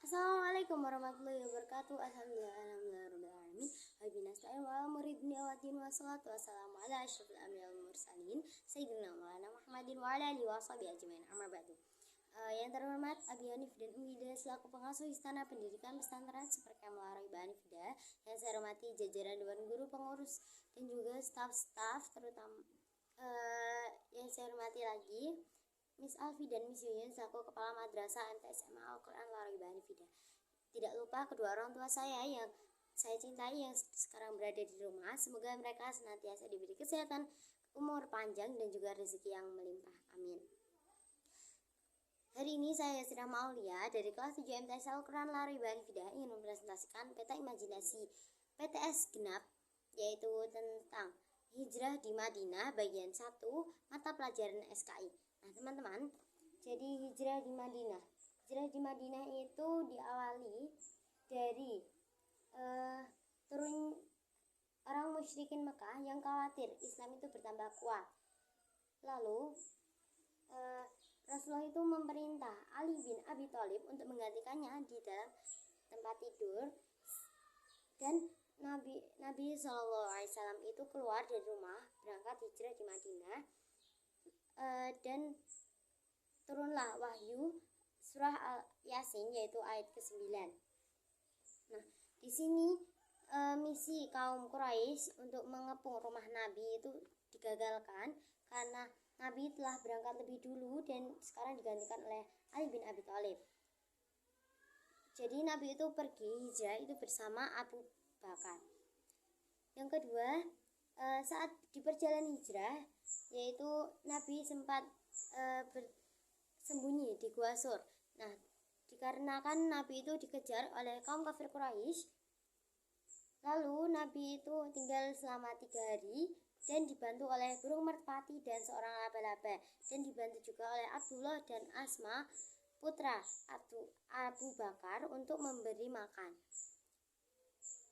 Assalamualaikum warahmatullahi wabarakatuh. Alhamdulillahirobbilalamin. Wabinasta'in wa muridni awadin wassalatu wassalamu ala asyrafil anbiya'i wal mursalin sayyidina Maulana Muhammadin wa ala alihi washabihi ajmain. Amma ba'du. Yang terhormat Abi Hanif dan Umi Hida selaku pengasuh Istana Pendidikan Pesantren Super Kamil Ar-Raibah Hanifida, yang saya hormati jajaran Dewan Guru Pengurus dan juga staf-staf terutama yang saya hormati lagi Miss Alfi dan Miss Yuyun selaku Kepala Madrasah MTSMA Al-Quran Al-Raibah Hanifida. Tidak lupa kedua orang tua saya yang saya cintai yang sekarang berada di rumah. Semoga mereka senantiasa diberi kesehatan, umur panjang dan juga rezeki yang melimpah. Amin. Hari ini saya Sirah Maulia dari kelas 7 MTS Al-Quran Al-Raibah Hanifida ingin mempresentasikan peta imajinasi PTS genap, yaitu tentang hijrah di Madinah bagian 1 mata pelajaran SKI. Nah teman-teman, jadi hijrah di Madinah itu diawali dari turun orang musyrikin Mekah yang khawatir Islam itu bertambah kuat. Lalu Rasulullah itu memerintah Ali bin Abi Thalib untuk menggantikannya di dalam tempat tidur, dan Nabi SAW itu keluar dari rumah berangkat hijrah di Madinah, dan turunlah wahyu surah Yasin yaitu ayat ke-9. Nah, di sini misi kaum Quraisy untuk mengepung rumah Nabi itu digagalkan karena Nabi telah berangkat lebih dulu dan sekarang digantikan oleh Ali bin Abi Thalib. Jadi Nabi itu pergi hijrah itu bersama Abu Bakar. Yang kedua, saat di perjalanan hijrah yaitu Nabi sempat bersembunyi di Gua Sur. Nah, dikarenakan Nabi itu dikejar oleh kaum kafir Quraisy, lalu Nabi itu tinggal selama 3 hari dan dibantu oleh burung merpati dan seorang laba-laba, dan dibantu juga oleh Abdullah dan Asma putra Abu Bakar untuk memberi makan.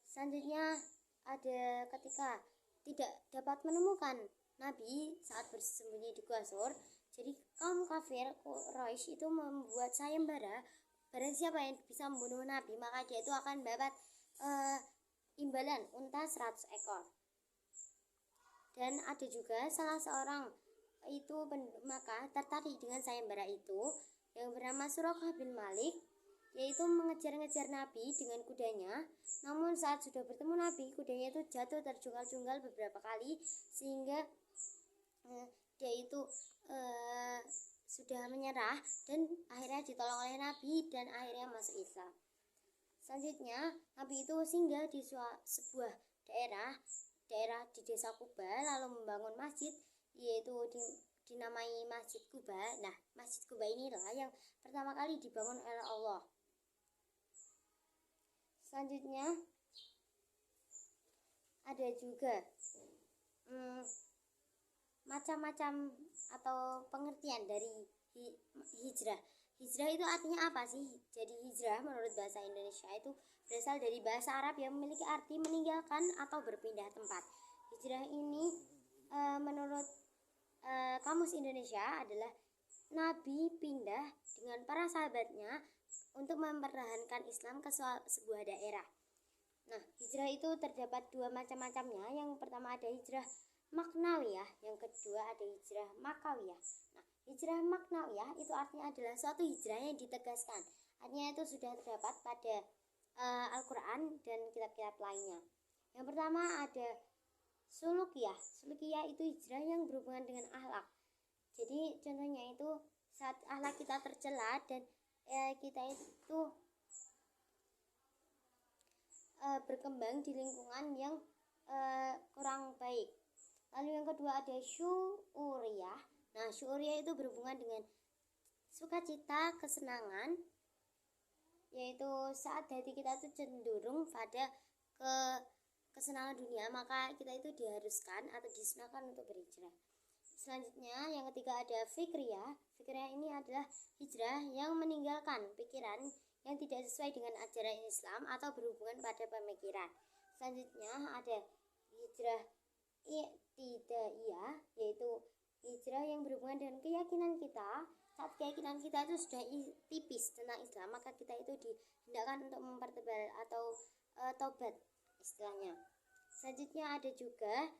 Selanjutnya ada ketika tidak dapat menemukan Nabi saat bersembunyi di Gua Sur, jadi kaum kafir Quraisy itu membuat sayembara, barang siapa yang bisa membunuh Nabi maka dia itu akan mendapat imbalan unta 100 ekor. Dan ada juga salah seorang itu maka tertarik dengan sayembara itu yang bernama Suraqah bin Malik, yaitu mengejar-ngejar Nabi dengan kudanya. Namun saat sudah bertemu Nabi, kudanya itu jatuh terjungkal-jungkal beberapa kali sehingga dia itu sudah menyerah dan akhirnya ditolong oleh Nabi dan akhirnya masuk Islam. Selanjutnya Nabi itu singgah di sebuah daerah di desa Kuba, lalu membangun masjid yaitu dinamai Masjid Kuba. Nah, Masjid Kuba inilah yang pertama kali dibangun oleh Allah. Selanjutnya ada juga macam-macam atau pengertian dari hijrah. Hijrah itu artinya apa sih? Jadi hijrah menurut bahasa Indonesia itu berasal dari bahasa Arab yang memiliki arti meninggalkan atau berpindah tempat. Hijrah ini menurut Kamus Indonesia adalah Nabi pindah dengan para sahabatnya untuk mempertahankan Islam ke sebuah daerah. Nah, hijrah itu terdapat 2 macam-macamnya. Yang pertama ada hijrah maknawiyah, yang kedua ada hijrah makawiyah. Nah, hijrah maknawiyah itu artinya adalah suatu hijrah yang ditegaskan. Artinya itu sudah terdapat pada Al-Quran dan kitab-kitab lainnya. Yang pertama ada sulukiyah. Sulukiyah itu hijrah yang berhubungan dengan akhlak. Jadi contohnya itu saat akhlak kita tercela dan kita itu berkembang di lingkungan yang kurang baik. Lalu yang kedua ada syu'uriyah. Nah, syu'uriyah itu berhubungan dengan sukacita, kesenangan, yaitu saat hati kita itu cenderung pada kesenangan dunia, maka kita itu diharuskan atau disunahkan untuk berhijrah. Selanjutnya yang ketiga ada fikriyah. Fikriyah ini adalah hijrah yang meninggalkan pikiran yang tidak sesuai dengan ajaran Islam atau berhubungan pada pemikiran. Selanjutnya ada hijrah i'tidaiyah, yaitu hijrah yang berhubungan dengan keyakinan kita saat keyakinan kita itu sudah tipis tentang Islam, maka kita itu dihendakkan untuk mempertebal atau tobat istilahnya. Selanjutnya ada juga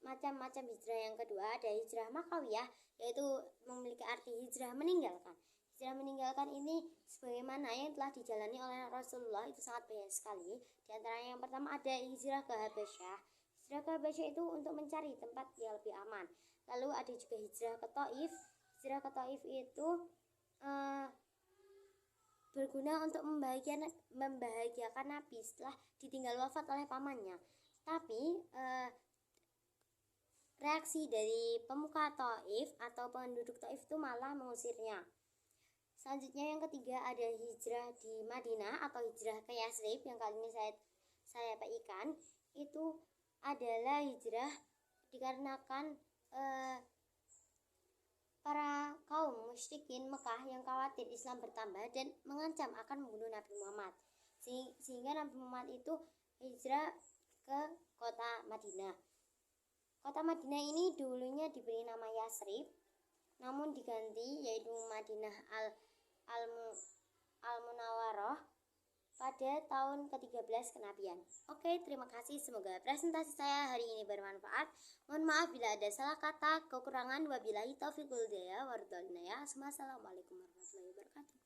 macam-macam hijrah yang kedua, ada hijrah Makawiyah, yaitu memiliki arti hijrah meninggalkan. Hijrah meninggalkan ini sebagaimana yang telah dijalani oleh Rasulullah itu sangat banyak sekali. Di antara yang pertama ada hijrah ke Habasyah. Hijrah ke Habasyah itu untuk mencari tempat yang lebih aman. Lalu ada juga hijrah ke Taif. Hijrah ke Taif itu berguna untuk membahagiakan Nabi setelah ditinggal wafat oleh pamannya. Tapi reaksi dari pemuka Taif atau penduduk Taif itu malah mengusirnya. Selanjutnya yang ketiga ada hijrah di Madinah atau hijrah ke Yasrib, yang kali ini saya bagikan. Itu adalah hijrah dikarenakan para kaum musyrikin Mekah yang khawatir Islam bertambah dan mengancam akan membunuh Nabi Muhammad, sehingga Nabi Muhammad itu hijrah ke kota Madinah. Kota Madinah ini dulunya diberi nama Yasrib, namun diganti yaitu Madinah Al-Munawwarah pada tahun ke-13 kenabian. Oke, terima kasih. Semoga presentasi saya hari ini bermanfaat. Mohon maaf bila ada salah kata, kekurangan. Wabillahi taufiq wal hidayah. Wassalamualaikum warahmatullahi wabarakatuh.